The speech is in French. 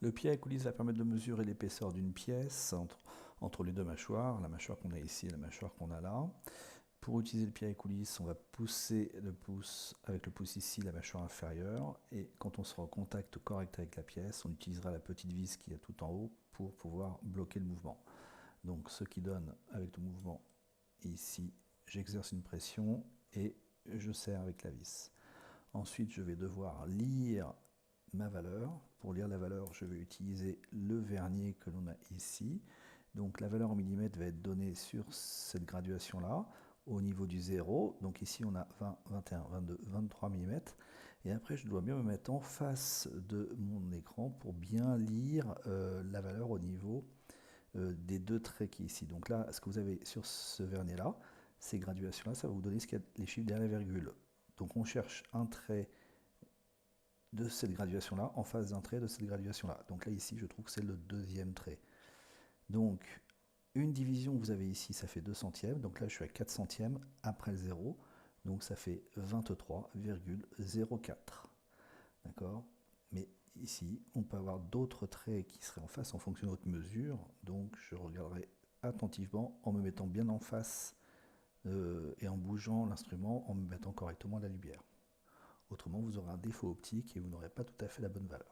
Le pied à coulisse va permettre de mesurer l'épaisseur d'une pièce entre les deux mâchoires, la mâchoire qu'on a ici et la mâchoire qu'on a là. Pour utiliser le pied à coulisse, on va pousser le pouce avec le pouce ici, la mâchoire inférieure, et quand on sera en contact correct avec la pièce, on utilisera la petite vis qui est tout en haut pour pouvoir bloquer le mouvement. Donc ce qui donne avec le mouvement ici, j'exerce une pression et je serre avec la vis. Ensuite, je vais devoir lire ma valeur. Pour lire la valeur, je vais utiliser le vernier que l'on a ici. Donc la valeur en millimètres va être donnée sur cette graduation-là, au niveau du 0. Donc ici, on a 20, 21, 22, 23 mm. Et après, je dois bien me mettre en face de mon écran pour bien lire la valeur au niveau des deux traits qui est ici. Donc là, ce que vous avez sur ce vernier-là, ces graduations-là, ça va vous donner les chiffres derrière la virgule. Donc on cherche un trait de cette graduation-là en face d'un trait de cette graduation-là. Donc là, ici, je trouve que c'est le deuxième trait. Donc, une division que vous avez ici, ça fait 2 centièmes. Donc là, je suis à 4 centièmes après le 0. Donc ça fait 23,04. D'accord? Mais ici, on peut avoir d'autres traits qui seraient en face en fonction de votre mesure. Donc je regarderai attentivement en me mettant bien en face et en bougeant l'instrument, en me mettant correctement la lumière. Autrement, vous aurez un défaut optique et vous n'aurez pas tout à fait la bonne valeur.